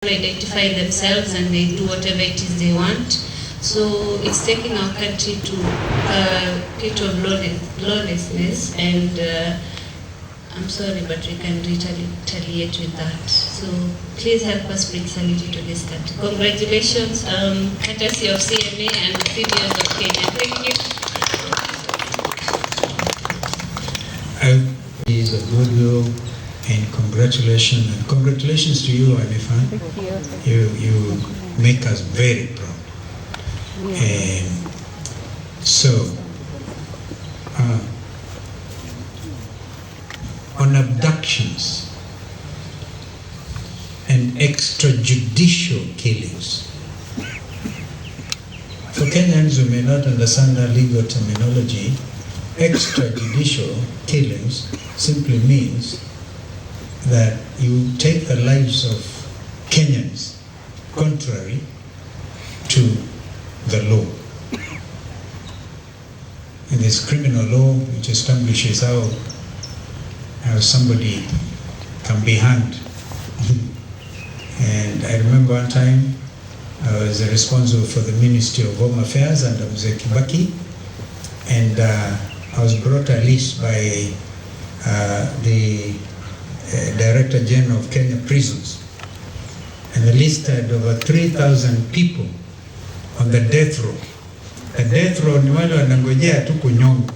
identify themselves and they do whatever it is they want. So it's taking our country to a pit of lawlessness, and I'm sorry, but we can retaliate with that. So please help us bring sanity to this country. Congratulations, courtesy of CMA and CBS of Kenya. Thank you. Is a goodwill and congratulations. And congratulations to you, Anifan. Thank you. You make us very proud. So, on abductions and extrajudicial killings. For Kenyans who may not understand the legal terminology, extrajudicial killings simply means that you take the lives of Kenyans contrary to the law. And there's criminal law which establishes how somebody can be hanged. And I remember one time I was responsible for the Ministry of Home Affairs under Mzee Kibaki, and I was brought a list by the Director General of Kenya Prisons, and the list had over 3,000 people on the death row. The death row ni wale wanangojea tu kunyongwa.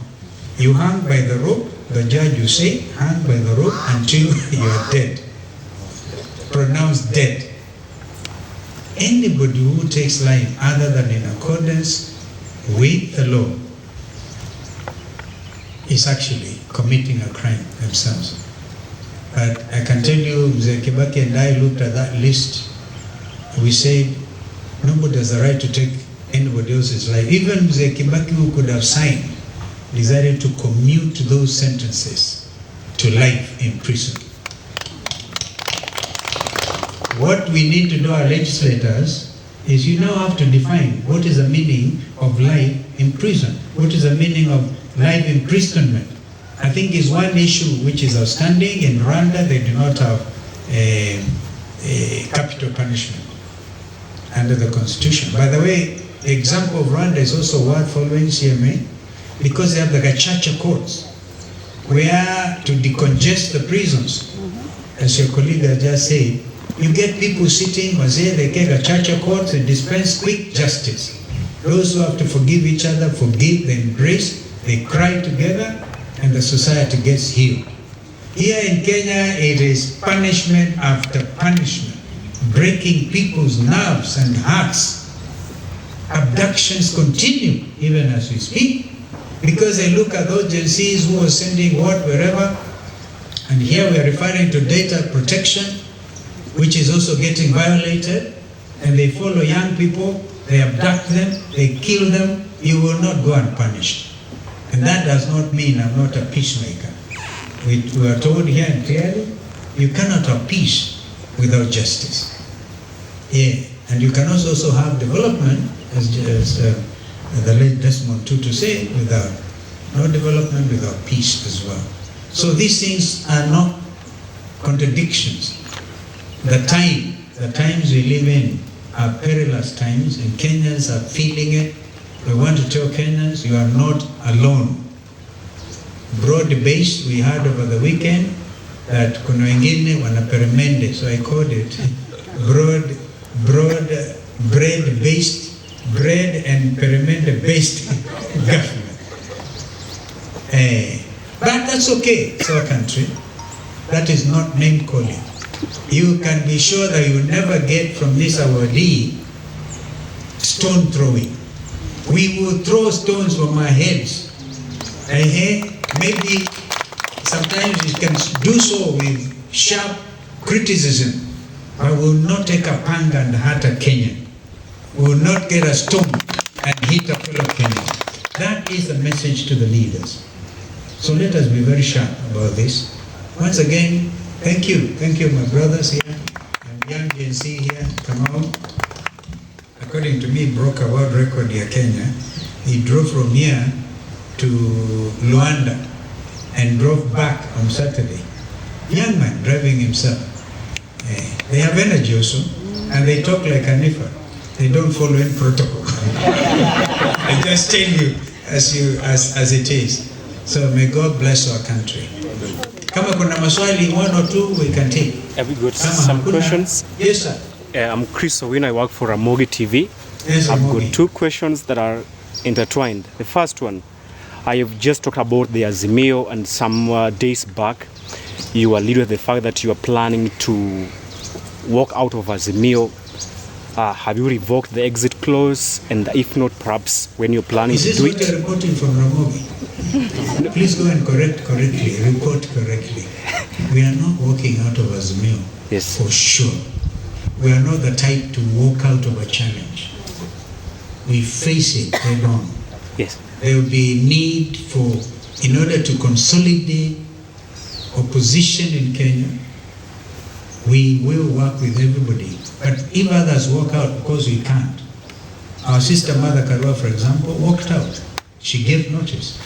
You hang by the rope, the judge will say, hang by the rope until you are dead. Pronounced dead. Anybody who takes life other than in accordance with the law is actually committing a crime themselves. But I can tell you, Mzee Kibaki and I looked at that list. We said, nobody has a right to take anybody else's life. Even Mzee Kibaki, who could have signed, decided to commute those sentences to life in prison. What we need to do, our legislators, is you now have to define what is the meaning of life in prison. What is the meaning of life imprisonment? I think is one issue which is outstanding. In Rwanda, they do not have a capital punishment under the constitution. By the way, the example of Rwanda is also worth following, CMA, because they have the Gachagua courts, where to decongest the prisons, as your colleague has just said, you get people sitting, they get Gachagua courts and dispense quick justice. Those who have to forgive each other, forgive, they embrace, they cry together, and the society gets healed. Here in Kenya, it is punishment after punishment, breaking people's nerves and hearts. Abductions continue even as we speak, because I look at those Gen Zs who are sending what wherever, and here we are referring to data protection, which is also getting violated, and they follow young people, they abduct them, they kill them. You will not go unpunished. And that does not mean I'm not a peacemaker. We are told here and clearly, you cannot have peace without justice. Yeah, and you can also have development, as the late Desmond Tutu said, without no development, without peace as well. So these things are not contradictions. The times we live in are perilous times, and Kenyans are feeling it. We want to tell Kenyans, you are not alone. Broad-based, we heard over the weekend that kuna wengine wanaperemende, so I called it bread and peremende-based government. But that's okay, it's our country. That is not name-calling. You can be sure that you will never get from this awardee stone throwing. We will throw stones from our heads. Maybe sometimes we can do so with sharp criticism, but we will not take a panga and hurt a Kenyan. We will not get a stone and hit a fellow Kenyan. That is the message to the leaders. So let us be very sharp about this. Once again, thank you my brothers here, and young Gen Z here, Kamau. According to me, broke a world record here, Kenya. He drove from here to Luanda and drove back on Saturday. Young man driving himself. They have energy also. and they talk like Hanifa. They don't follow any protocol. I just tell you as it is. So may God bless our country. Kama kuna maswali, one or two, we can take. Have we got some questions? Yes, sir. I'm Chris Owino. I work for Ramogi TV. Yes, I've Ramogi. got two questions that are intertwined. The first one, I have just talked about the Azimio, and some days back, you alluded to the fact that you are planning to walk out of Azimio. Have you revoked the exit clause? And if not, perhaps when you're planning to do it? Is this what you're reporting from Ramogi? Please go and report correctly. We are not walking out of Azimio. Yes. For sure. We are not the type to walk out of a challenge. We face it head on. Yes. There will be need for, in order to consolidate opposition in Kenya, we will work with everybody. But if others walk out, because we can't. Our sister Mother Karua, for example, walked out. She gave notice.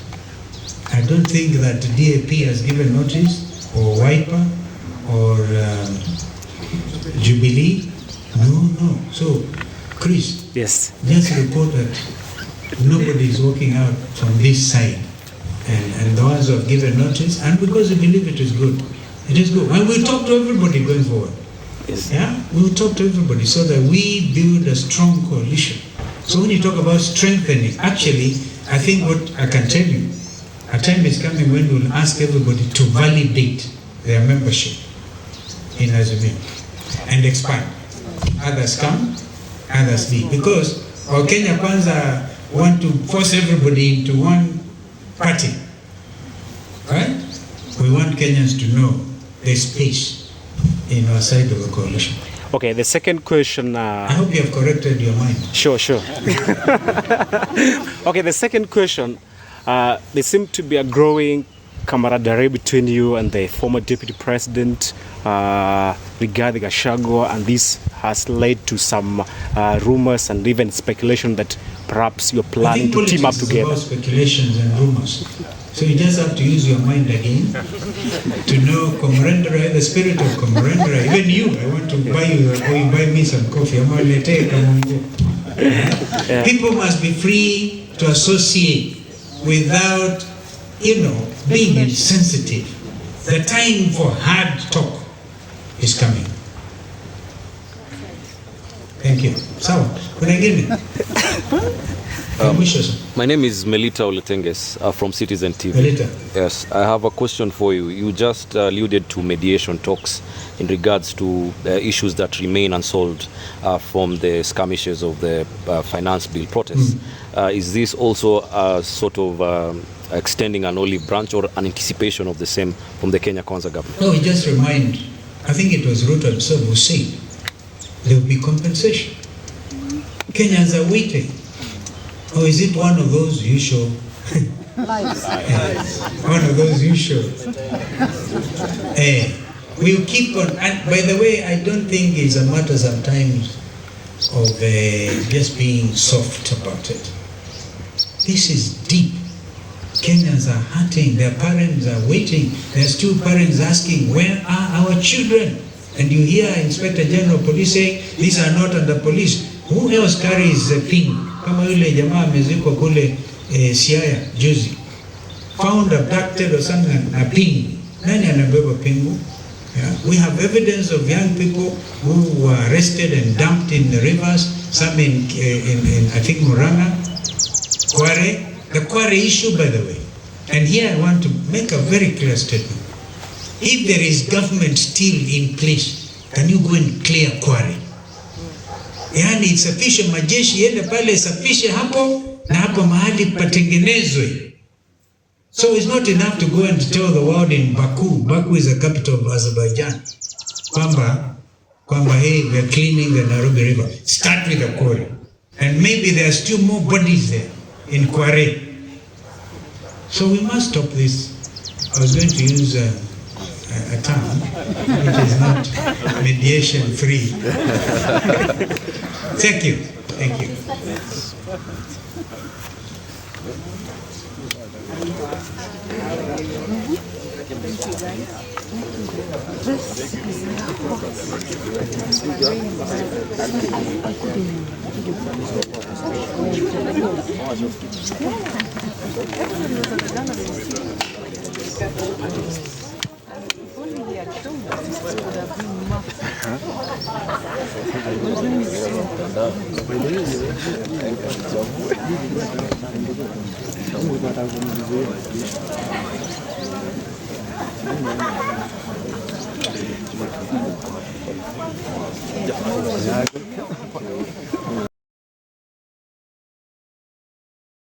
I don't think that DAP has given notice, or Wiper, or Jubilee. No. So, Chris, yes, just report that nobody is walking out from this side. And the ones who have given notice, and because we believe it is good. It is good. And we'll talk to everybody going forward. yes. Yeah? We'll talk to everybody so that we build a strong coalition. So when you talk about strengthening, actually, I think what I can tell you, a time is coming when we'll ask everybody to validate their membership in Azimio and expand. Others come, others leave. Because our Kenya Kwanza want to force everybody into one party. Right? We want Kenyans to know there's space in our side of the coalition. Okay, the second question. I hope you have corrected your mind. Sure. Okay, the second question. There seemed to be a growing camaraderie between you and the former deputy president regarding Gachagua, and this has led to some rumors and even speculation that perhaps you're planning to team up together. About speculations and rumors. So you just have to use your mind again to know camaraderie, the spirit of camaraderie. Even you, I want to buy you, or you buy me some coffee. People must be free to associate without, being insensitive. The time for hard talk is coming. Thank you. So, when I give it. My name is Melita Oletenges from Citizen TV. Melita. Yes, I have a question for you. You just alluded to mediation talks in regards to issues that remain unsolved from the skirmishes of the finance bill protests. Is this also a sort of extending an olive branch or an anticipation of the same from the Kenya Kwanza government? No, just remind, I think it was Ruto himself who said there will be compensation. Kenyans are waiting. Or is it one of those usual? One of those usual. We'll keep on. And by the way, I don't think it's a matter sometimes of just being soft about it. This is deep. Kenyans are hurting. Their parents are waiting. There's two parents asking, where are our children? And you hear Inspector General Police saying, these are not under police. Who else carries a pin? Kama yule jamaa amezikwa kule Siaya juzi, found abducted or something, a pin. Nani anabeba pingu? Yeah. We have evidence of young people who were arrested and dumped in the rivers, some in I think Murang'a, Kware. The Kware issue, by the way. And here I want to make a very clear statement. If there is government still in place, can you go and clear Kware? Yani isafishe majeshi yende pale isafishe hapo na hapo mahali patengenezwe. So it's not enough to go and tell the world in Baku. Baku is the capital of Azerbaijan. Kwamba hey, we are cleaning the Nairobi River. Start with the Kware. And maybe there are still more bodies there in Kware. So we must stop this. I was going to use a term which is not mediation free. Thank you. Thank you. Yeah.